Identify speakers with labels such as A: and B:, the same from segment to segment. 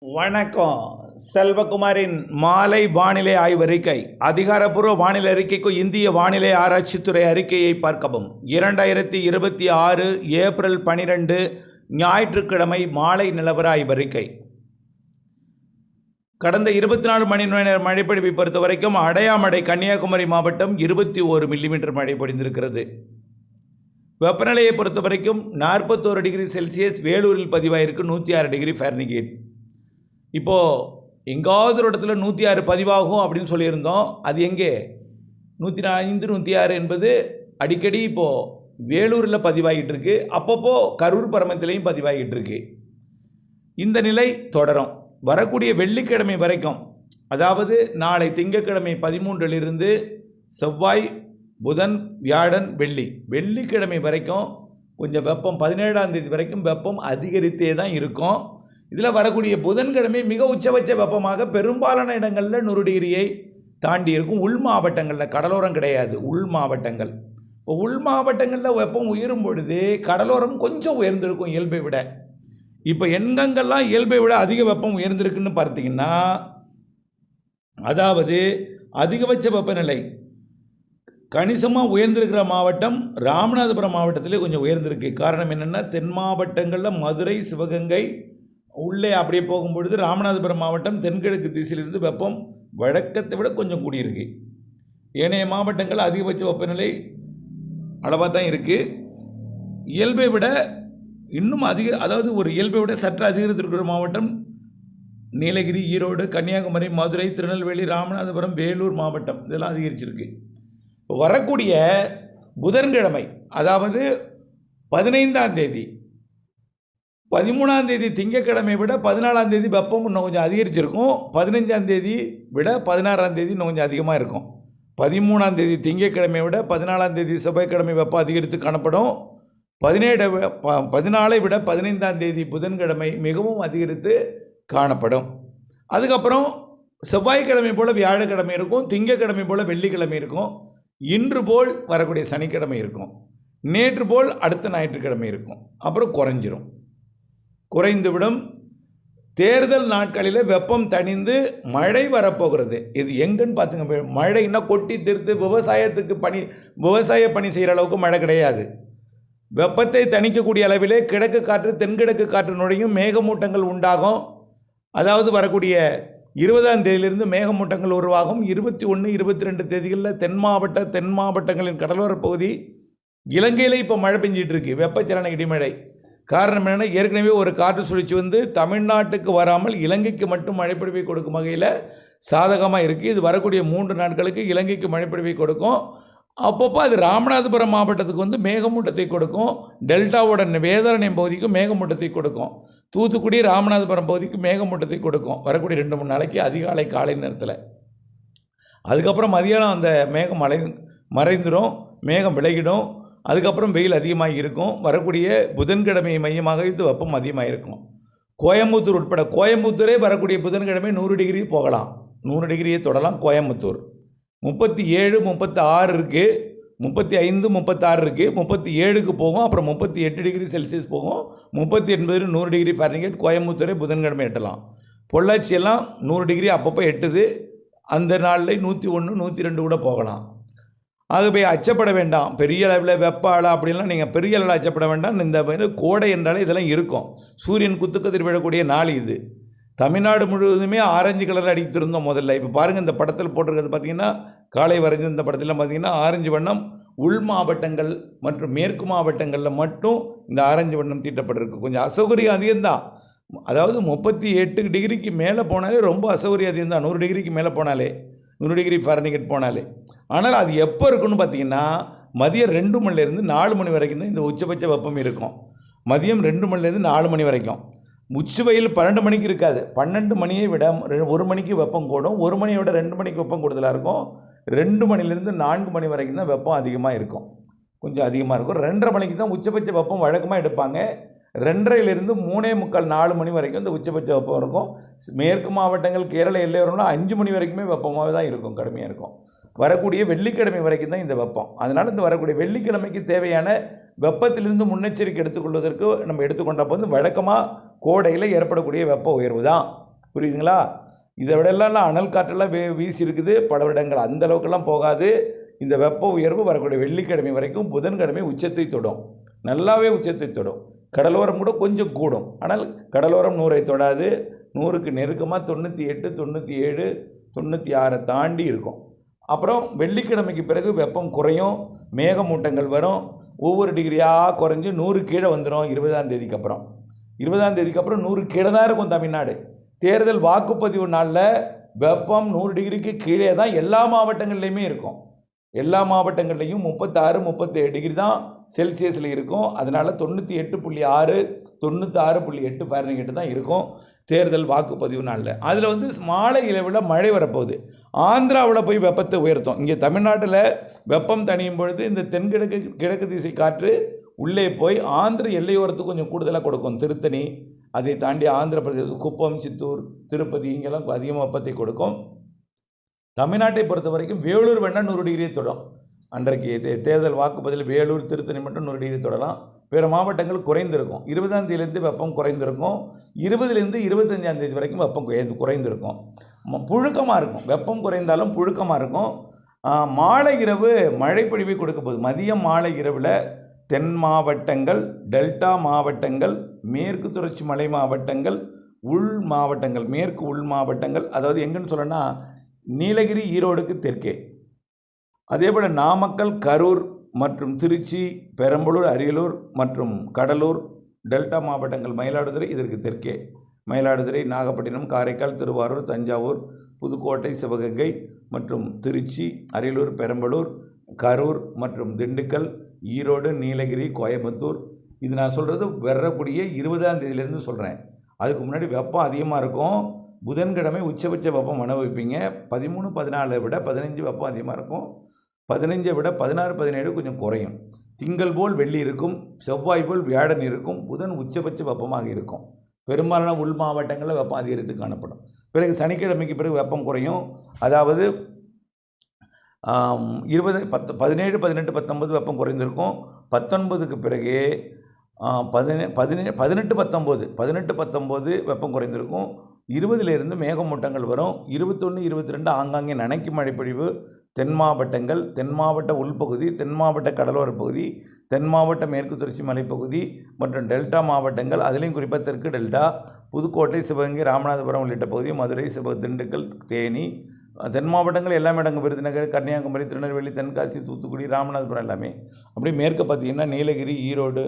A: வணக்கம். செல்வகுமாரின் மாலை வானிலை ஆய்வறிக்கை. அதிகாரப்பூர்வ வானிலை அறிக்கைக்கு இந்திய வானிலை ஆராய்ச்சித்துறை அறிக்கையை பார்க்கவும். 2026 ஏப்ரல் 12 ஞாயிற்றுக்கிழமை மாலை நிலவர ஆய்வறிக்கை. கடந்த 24 மணி நேர மழைப்பொழிவை பொறுத்த வரைக்கும் அடையாமடை கன்னியாகுமரி மாவட்டம் 21 மில்லிமீட்டர் மழை பொழிந்திருக்கிறது. வெப்பநிலையை பொறுத்த வரைக்கும் 41 டிகிரி செல்சியஸ் வேலூரில் பதிவாயிருக்கு, 106 டிகிரி ஃபாரன்ஹீட். இப்போது எங்காவது ஒரு இடத்துல 106 பதிவாகும் அப்படின்னு சொல்லியிருந்தோம். அது எங்கே? 105 106 என்பது அடிக்கடி இப்போது வேலூரில் பதிவாகிட்டு இருக்கு, அப்பப்போ கரூர் பரமத்திலையும் பதிவாகிட்டு இருக்கு. இந்த நிலை தொடரும். வரக்கூடிய வெள்ளிக்கிழமை வரைக்கும், அதாவது நாளை திங்கட்கிழமை 13 செவ்வாய் புதன் வியாழன் வெள்ளிக்கிழமை வரைக்கும் கொஞ்சம் வெப்பம், 17ஆம் தேதி வரைக்கும் வெப்பம் அதிகரித்தே தான் இருக்கும். இதில் வரக்கூடிய புதன்கிழமை மிக உச்சபட்ச வெப்பமாக பெரும்பாலான இடங்களில் 100 டிகிரியை தாண்டி இருக்கும். உள் மாவட்டங்களில், கடலோரம் கிடையாது, உள் மாவட்டங்கள். இப்போ உள் மாவட்டங்களில் வெப்பம் உயரும் பொழுது கடலோரம் கொஞ்சம் உயர்ந்திருக்கும் இயல்பை விட. இப்போ எங்கெங்கெல்லாம் இயல்பை விட அதிக வெப்பம் உயர்ந்திருக்குன்னு பார்த்தீங்கன்னா, அதாவது அதிகபட்ச வெப்பநிலை கணிசமாக உயர்ந்திருக்கிற மாவட்டம் ராமநாதபுரம் மாவட்டத்திலே கொஞ்சம் உயர்ந்திருக்கு. காரணம் என்னென்னா, தென் மாவட்டங்களில் மதுரை, சிவகங்கை உள்ளே அப்படியே போகும்பொழுது ராமநாதபுரம் மாவட்டம் தென்கிழக்கு திசையிலிருந்து வெப்பம் வழக்கத்தை விட கொஞ்சம் கூடியிருக்கு. ஏனைய மாவட்டங்கள் அதிகபட்ச வெப்பநிலை அளவாக தான் இருக்குது. இயல்பை விட இன்னும் அதாவது ஒரு இயல்பை விட சற்று அதிகரித்திருக்கிற மாவட்டம் நீலகிரி, ஈரோடு, கன்னியாகுமரி, மதுரை, திருநெல்வேலி, ராமநாதபுரம், வேலூர் மாவட்டம் இதெல்லாம் அதிகரிச்சிருக்கு. இப்போ வரக்கூடிய புதன்கிழமை, அதாவது 15ஆம் தேதி, 13ஆம் தேதி திங்கட்கிழமை விட 14ஆம் தேதி வெப்பம் இன்னும் கொஞ்சம் அதிகரிச்சிருக்கும். 15ஆம் தேதி விட 16ஆம் தேதி இன்னும் கொஞ்சம் அதிகமாக இருக்கும். 13ஆம் தேதி திங்கட்கிழமை விட 14ஆம் தேதி செவ்வாய்க்கிழமை வெப்பம் அதிகரித்து காணப்படும். 14ஐ விட 15ஆம் தேதி புதன்கிழமை மிகவும் அதிகரித்து காணப்படும். அதுக்கப்புறம் செவ்வாய்க்கிழமை போல் வியாழக்கிழமை இருக்கும், திங்கட்கிழமை போல் வெள்ளிக்கிழமை இருக்கும், இன்று போல் வரக்கூடிய சனிக்கிழமை இருக்கும், நேற்று போல் அடுத்த ஞாயிற்றுக்கிழமை இருக்கும். அப்புறம் குறைந்துவிடும். தேர்தல் நாட்களில் வெப்பம் தணிந்து மழை வரப்போகிறது. இது எங்கன்னு பார்த்துங்க. மழைன்னா கொட்டி தீர்த்து விவசாய பணி செய்கிற அளவுக்கு மழை கிடையாது. வெப்பத்தை தணிக்கக்கூடிய அளவிலே கிழக்கு காற்று, தென்கிழக்கு காற்று நுழையும், மேகமூட்டங்கள் உண்டாகும். அதாவது வரக்கூடிய 20ஆம் தேதியிலிருந்து மேகமூட்டங்கள் உருவாகும். 21, 22 தேதிகளில் தென் மாவட்டங்களின் கடலோர பகுதி இலங்கையில் இப்போ மழை பெஞ்சிட்டு இருக்கு, வெப்பச்சலன இடிமழை. காரணம் என்னென்னா, ஏற்கனவே ஒரு காற்று சுழற்சி வந்து தமிழ்நாட்டுக்கு வராமல் இலங்கைக்கு மட்டும் மழைப்பொழிவை கொடுக்கும் வகையில் சாதகமாக இருக்குது. இது வரக்கூடிய 3 நாட்களுக்கு இலங்கைக்கு மழைப்பொழிவை கொடுக்கும். அப்பப்போ அது ராமநாதபுரம் மாவட்டத்துக்கு வந்து மேகமூட்டத்தை கொடுக்கும். டெல்டாவோட வேதாரண்யம் பகுதிக்கு மேகமூட்டத்தை கொடுக்கும். தூத்துக்குடி, ராமநாதபுரம் பகுதிக்கு மேகமூட்டத்தை கொடுக்கும் வரக்கூடிய 2-3 நாளைக்கு அதிகாலை காலை நேரத்தில். அதுக்கப்புறம் மதியானம் அந்த மேகம் மறைந்துடும், மேகம் விலகிடும். அதுக்கப்புறம் வெயில் அதிகமாக இருக்கும். வரக்கூடிய புதன்கிழமையை மையமாக வைத்து வெப்பம் அதிகமாக இருக்கும். கோயம்புத்தூர் உட்பட, கோயம்புத்தூரே வரக்கூடிய புதன்கிழமை 100 டிகிரி போகலாம், 100 டிகிரியை தொடலாம். கோயம்புத்தூர் 37, 36 இருக்குது, 35, 36 இருக்குது, 37க்கு போகும். அப்புறம் 38 டிகிரி செல்சியஸ் போகும். 38 100 டிகிரி ஃபாரன்ஹீட் கோயம்புத்தூரே புதன்கிழமை எட்டலாம். பொள்ளாச்சியெல்லாம் 100 டிகிரி அப்பப்போ எட்டுது. அந்த நாளில் 101, 102 கூட போகலாம். ஆகவே அச்சப்பட வேண்டாம். பெரிய அளவில் வெப்ப அலை அப்படின்லாம் நீங்கள் பெரிய அளவில் அச்சப்பட வேண்டாம். இந்த கோடை என்றாலே இதெல்லாம் இருக்கும். சூரியன் குத்துக்கதிர் விழக்கூடிய நாள் இது. தமிழ்நாடு முழுவதுமே ஆரஞ்சு கலரில் அடித்திருந்தோம் முதல்ல. இப்போ பாருங்கள், இந்த படத்தில் போட்டிருக்கிறது பார்த்திங்கன்னா, காலை வரைஞ்ச இந்த படத்தில் பார்த்திங்கன்னா ஆரஞ்சு வண்ணம் உள் மாவட்டங்கள் மற்றும் மேற்கு மாவட்டங்களில் மட்டும் இந்த ஆரஞ்சு வண்ணம் தீட்டப்பட்டிருக்கு. கொஞ்சம் அசௌகரியம் அதிகம்தான். அதாவது 38 டிகிரிக்கு மேலே போனாலே ரொம்ப அசௌகரியம் அதிகம்தான். 100 டிகிரிக்கு மேலே போனாலே, 100 டிகிரி ஃபாரன்ஹீட் போனாலே. ஆனால் அது எப்போ இருக்குன்னு பார்த்தீங்கன்னா, மதியம் 2 மணிலேருந்து 4 மணி வரைக்கும் தான் இந்த உச்சபட்ச வெப்பம் இருக்கும். மதியம் 2 மணிலேருந்து 4 மணி வரைக்கும். உச்சி வெயில் 12 மணிக்கு இருக்காது. 12 மணியை விட 1 மணிக்கு வெப்பம் கூடும். 1 மணியை விட 2 மணிக்கு வெப்பம் கூடுதலாக இருக்கும். 2 மணிலேருந்து 4 மணி வரைக்கும் தான் வெப்பம் அதிகமாக இருக்கும், கொஞ்சம் அதிகமாக இருக்கும். 2:30 மணிக்கு தான் உச்சபட்ச வெப்பம் வழக்கமாக எடுப்பாங்க. 2:30லிருந்து 3:45 4 மணி வரைக்கும் இந்த உச்சபட்ச வெப்பம் இருக்கும். மேற்கு மாவட்டங்கள், கேரள எல்லையோரம்லாம் 5 மணி வரைக்குமே வெப்பமாக தான் இருக்கும், கடுமையாக இருக்கும். வரக்கூடிய வெள்ளிக்கிழமை வரைக்கும் தான் இந்த வெப்பம். அதனால் இந்த வரக்கூடிய வெள்ளிக்கிழமைக்கு தேவையான வெப்பத்திலிருந்து முன்னெச்சரிக்கை எடுத்துக்கொள்வதற்கு நம்ம எடுத்துக்கொண்ட போது வழக்கமாக கோடையில் ஏற்படக்கூடிய வெப்ப உயர்வு தான் புரியுதுங்களா? இதை விடலாம் அனல் காற்றெல்லாம் வீசி இருக்குது பல வருடங்கள், அந்த அளவுக்கெல்லாம் போகாது. இந்த வெப்ப உயர்வு வரக்கூடிய வெள்ளிக்கிழமை வரைக்கும் புதன்கிழமை உச்சத்தை தொடும், நல்லாவே உச்சத்தை தொடும். கடலோரம் கூட கொஞ்சம் கூடும், ஆனால் கடலோரம் 100ஐ தொடாது. 100க்கு நெருக்கமாக 98, 97, 96 தாண்டி இருக்கும். அப்புறம் வெள்ளிக்கிழமைக்கு பிறகு வெப்பம் குறையும், மேகமூட்டங்கள் வரும், ஒவ்வொரு டிகிரியாக குறைஞ்சி 100 கீழே வந்துடும். 20ஆம் தேதிக்கு அப்புறம் 20ஆம் தேதிக்கு அப்புறம் 100 கீழே தான் இருக்கும் தமிழ்நாடு. தேர்தல் வாக்குப்பதிவு நாளில் வெப்பம் 100 டிகிரிக்கு கீழே தான் எல்லா மாவட்டங்கள்லையுமே இருக்கும். எல்லா மாவட்டங்கள்லையும் 36, 37 டிகிரி தான் செல்சியஸில் இருக்கும். அதனால் 98.6, 96.8 ஃபாரன்ஹீட் தான் இருக்கும் தேர்தல் வாக்குப்பதிவு நாளில். அதில் மாலை இரவில் மழை வரப்போகுது. ஆந்திராவில் போய் வெப்பத்தை உயர்த்தும். இங்கே தமிழ்நாட்டில் வெப்பம் தணியும் பொழுது இந்த கிழக்கு திசை காற்று உள்ளே போய் ஆந்திர எல்லையோரத்துக்கு கொஞ்சம் கூடுதலாக கொடுக்கும். திருத்தணி, அதை தாண்டி ஆந்திர பிரதேசம், குப்பம், சித்தூர், திருப்பதி இங்கெல்லாம் அதிகமாக வெப்பத்தை கொடுக்கும். தமிழ்நாட்டை பொறுத்த வரைக்கும் வேலூர் வேணால் 100 டிகிரியை தொடும். அன்றைக்கு தேர்தல் வாக்குப்பதிவில் வேலூர், திருத்தணி மட்டும் 100 டிகிரி தொடலாம். பிற மாவட்டங்கள் குறைந்திருக்கும். 20ஆம் தேதியிலேருந்து வெப்பம் குறைந்திருக்கும். 20லேருந்து 25ஆம் தேதி வரைக்கும் வெப்பம் குறைந்திருக்கும். புழுக்கமாக இருக்கும். வெப்பம் குறைந்தாலும் புழுக்கமாக இருக்கும். மாலை இரவு மழை பொழிவை கொடுக்க போகுது. மதியம் மாலை இரவில் தென் மாவட்டங்கள், டெல்டா மாவட்டங்கள், மேற்கு தொடர்ச்சி மலை மாவட்டங்கள், உள் மாவட்டங்கள், மேற்கு உள் மாவட்டங்கள், அதாவது எங்கன்னு சொல்லணும்னா நீலகிரி, ஈரோடுக்கு தெற்கே, அதே போல் நாமக்கல், கரூர் மற்றும் திருச்சி, பெரம்பலூர், அரியலூர் மற்றும் கடலூர், டெல்டா மாவட்டங்கள், மயிலாடுதுறை இதற்கு தெற்கே, மயிலாடுதுறை, நாகப்பட்டினம், காரைக்கால், திருவாரூர், தஞ்சாவூர், புதுக்கோட்டை, சிவகங்கை மற்றும் திருச்சி, அரியலூர், பெரம்பலூர், கரூர் மற்றும் திண்டுக்கல், ஈரோடு, நீலகிரி, கோயம்புத்தூர். இது நான் சொல்கிறது வரக்கூடிய 20ஆம் தேதியிலேருந்து சொல்கிறேன். அதுக்கு முன்னாடி வெப்பம் அதிகமாக இருக்கும். புதன்கிழமை உச்சபட்ச வெப்பம் அனுபவிப்பீங்க. 13, 14 விட 15 வெப்பம் அதிகமாக இருக்கும். 15 விட 16, 17 கொஞ்சம் குறையும். திங்கள் போல் வெள்ளி இருக்கும், செவ்வாய் போல் வியாழன் இருக்கும், புதன் உச்சபட்ச வெப்பமாக இருக்கும். பெரும்பாலான உள் மாவட்டங்களில் வெப்பம் அதிகரித்து காணப்படும். பிறகு சனிக்கிழமைக்கு பிறகு வெப்பம் குறையும். அதாவது 20, 17, 18, 19 வெப்பம் குறைந்திருக்கும். 19க்கு பிறகு 18, 19 வெப்பம் குறைந்திருக்கும். 20லேருந்து மேகமூட்டங்கள் வரும். 21, 22 ஆங்காங்கே நனைக்கும் மழைப்பொழிவு. தென் மாவட்டங்கள், தென் மாவட்ட உள்பகுதி, தென் மாவட்ட கடலோர பகுதி, தென் மாவட்ட மேற்கு தொடர்ச்சி மலைப்பகுதி மற்றும் டெல்டா மாவட்டங்கள், அதிலையும் குறிப்பாக தெற்கு டெல்டா, புதுக்கோட்டை, சிவகங்கை, ராமநாதபுரம் உள்ளிட்ட பகுதி, மதுரை, திண்டுக்கல், தேனி, தென் மாவட்டங்கள் எல்லாமே அடங்கும். விருதுநகர், கன்னியாகுமரி, திருநெல்வேலி, தென்காசி, தூத்துக்குடி, ராமநாதபுரம் எல்லாமே. அப்படியே மேற்கு பார்த்திங்கன்னா நீலகிரி, ஈரோடு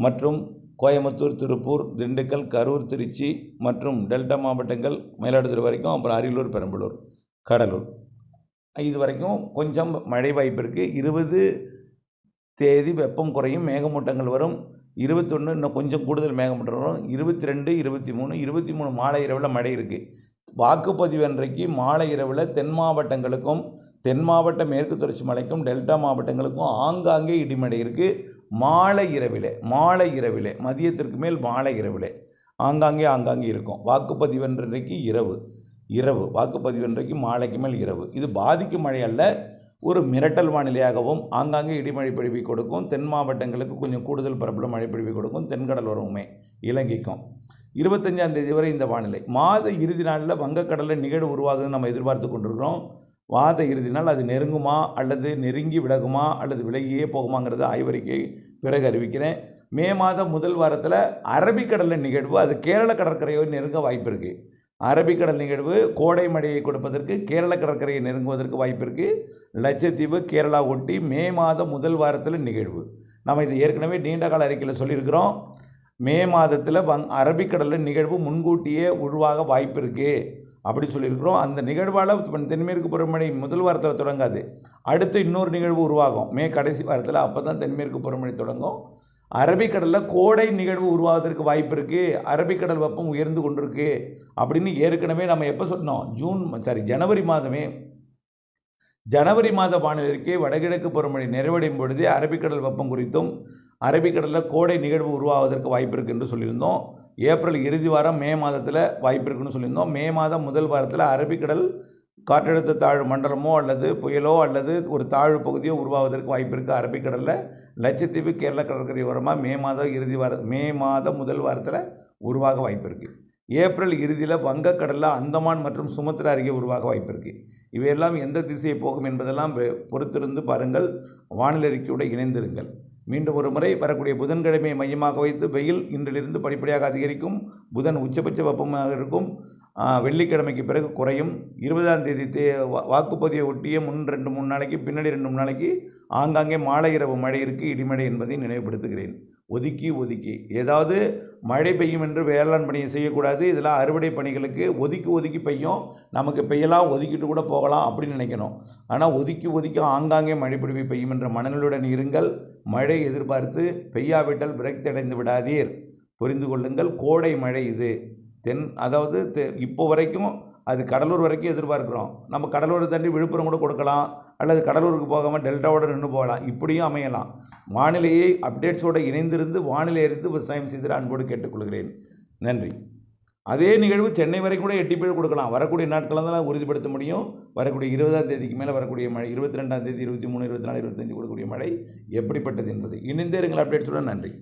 A: மற்றும் கோயம்புத்தூர், திருப்பூர், திண்டுக்கல், கரூர், திருச்சி மற்றும் டெல்டா மாவட்டங்கள், மயிலாடுதுறை வரைக்கும், அப்புறம் அரியலூர், பெரம்பலூர், கடலூர் இது வரைக்கும் கொஞ்சம் மழை வாய்ப்பு இருக்குது. 20 தேதி வெப்பம் குறையும், மேகமூட்டங்கள் வரும். 21 இன்னும் கொஞ்சம் கூடுதல் மேகமூட்டம் வரும். 22, 23, 23 மாலை இரவில் மழை இருக்குது. வாக்குப்பதிவு அன்றைக்கு மாலை இரவில் தென் மாவட்டங்களுக்கும், தென் மாவட்ட மேற்கு தொடர்ச்சி மலைக்கும், டெல்டா மாவட்டங்களுக்கும் ஆங்காங்கே இடிமழை இருக்குது. மாலை இரவிலே மதியத்திற்கு மேல் மாலை இரவிலே ஆங்காங்கே இருக்கும். வாக்குப்பதிவு அன்றைக்கு இரவு வாக்குப்பதிவு அன்றைக்கு மாலைக்கு மேல் இரவு. இது பாதிக்கும் மழை அல்ல, ஒரு மிரட்டல் வானிலையாகவும் ஆங்காங்கே இடிமழை பொழிவை கொடுக்கும். தென் மாவட்டங்களுக்கு கொஞ்சம் கூடுதல் பரப்பளவு மழை பொழிவை கொடுக்கும். தென்கடலோரமுமே இலங்கைக்கும். 25ஆம் தேதி வரை இந்த வானிலை. மாத இறுதி நாளில் வங்கக்கடலில் நிகழ்வு உருவாகுதுன்னு நம்ம எதிர்பார்த்து கொண்டிருக்கிறோம். மாத இறுதி நாள் அது நெருங்குமா அல்லது நெருங்கி விலகுமா அல்லது விலகியே போகுமாங்கிறது ஆய்வறிக்கை பிறகு அறிவிக்கிறேன். மே மாதம் முதல் வாரத்தில் அரபிக்கடலில் நிகழ்வு, அது கேரள கடற்கரையை நெருங்க வாய்ப்பு இருக்குது. அரபிக்கடல் நிகழ்வு கோடை மழையை கொடுப்பதற்கு கேரள கடற்கரையை நெருங்குவதற்கு வாய்ப்பு இருக்குது. லட்சத்தீவு, கேரளா ஒட்டி மே மாதம் முதல் வாரத்தில் நிகழ்வு. நம்ம இது ஏற்கனவே நீண்டகால அறிக்கையில் சொல்லியிருக்கிறோம். மே மாதத்தில் அரபிக்கடலில் நிகழ்வு முன்கூட்டியே உருவாக வாய்ப்பு இருக்குது அப்படி சொல்லியிருக்கிறோம். அந்த நிகழ்வால் தென்மேற்கு பருவமழை முதல் வாரத்தில் தொடங்காது, அடுத்து இன்னொரு நிகழ்வு உருவாகும் மே கடைசி வாரத்தில். அப்போ தான் தென்மேற்கு பருவமழை தொடங்கும். அரபிக்கடலில் கோடை நிகழ்வு உருவாவதற்கு வாய்ப்பு இருக்குது. அரபிக்கடல் வெப்பம் உயர்ந்து கொண்டிருக்கு அப்படின்னு ஏற்கனவே நம்ம எப்போ சொன்னோம்? ஜனவரி மாத வானிலைக்கு வடகிழக்கு பருவமழை நிறைவடையும் பொழுது அரபிக்கடல் வெப்பம் குறித்தும் அரபிக்கடலில் கோடை நிகழ்வு உருவாவதற்கு வாய்ப்பு இருக்குது என்று சொல்லியிருந்தோம். ஏப்ரல் இறுதி வாரம் மே மாதத்தில் வாய்ப்பு இருக்குன்னு சொல்லியிருந்தோம். மே மாதம் முதல் வாரத்தில் அரபிக்கடல் காற்றழுத்த தாழ்வு மண்டலமோ அல்லது புயலோ அல்லது ஒரு தாழ்வு பகுதியோ உருவாவதற்கு வாய்ப்பு இருக்குது. அரபிக்கடலில் லட்சத்தீவு, கேரள கடற்கரை ஓரமாக மே மாதம் முதல் வாரத்தில் உருவாக வாய்ப்பு இருக்குது. ஏப்ரல் இறுதியில் வங்கக்கடலில் அந்தமான் மற்றும் சுமத்ரா அருகே உருவாக வாய்ப்பு இருக்குது. இவையெல்லாம் எந்த திசையை போகும் என்பதெல்லாம் பொறுத்திருந்து பாருங்கள். வானிலை அறிக்கையோடு இணைந்திருங்கள். மீண்டும் ஒரு முறை வரக்கூடிய புதன்கிழமையை மையமாக வைத்து வெயில் இன்றிலிருந்து படிப்படியாக அதிகரிக்கும். புதன் உச்சபட்ச வெப்பமாக இருக்கும். வெள்ளிக்கிழமைக்கு பிறகு குறையும். 20ஆம் தேதி வாக்குப்பதிவை ஒட்டிய முன் 2-3 நாளைக்கு, பின்னாடி 2-3 நாளைக்கு ஆங்காங்கே மாலை இரவு மழை இருக்குது, இடிமழை என்பதை நினைவுபடுத்துகிறேன். ஒதுக்கி ஏதாவது மழை பெய்யும் என்று வேளாண் பணியை செய்யக்கூடாது. இதெல்லாம் அறுவடை பணிகளுக்கு ஒதுக்கி பெய்யும். நமக்கு பெய்யலாம், ஒதுக்கிட்டு கூட போகலாம் அப்படின்னு நினைக்கணும். ஆனால் ஒதுக்கி ஆங்காங்கே மழை பொழிவு பெய்யும் என்ற மனநிலையுடன் இருங்கள். மழை எதிர்பார்த்து பெய்யாவிட்டால் விரக்தி அடைந்து விடாதீர். புரிந்து கொள்ளுங்கள். கோடை மழை இது. அதாவது இப்போ வரைக்கும் அது கடலூர் வரைக்கும் எதிர்பார்க்குறோம். நம்ம கடலூரை தாண்டி விழுப்புரம் கூட கொடுக்கலாம், அல்லது கடலூருக்கு போகாமல் டெல்டாவோடு நின்று போகலாம். இப்படியும் அமையலாம். வானிலையை அப்டேட்ஸோடு இணைந்திருந்து வானிலை அறிந்து விவசாயம் செய்து அன்போடு கேட்டுக்கொள்கிறேன். நன்றி. அதே நிகழ்வு சென்னை வரைக்கும் கூட 8 பேர் கொடுக்கலாம். வரக்கூடிய நாட்களில் தான் உறுதிப்படுத்த முடியும். வரக்கூடிய 20ஆம் தேதிக்கு மேலே வரக்கூடிய மழை, 22ஆம் தேதி, 23, 24, 25 கொடுக்கக்கூடிய மழை எப்படிப்பட்டது என்பது இணைந்தே இருங்கள் அப்டேட்ஸோடு. நன்றி.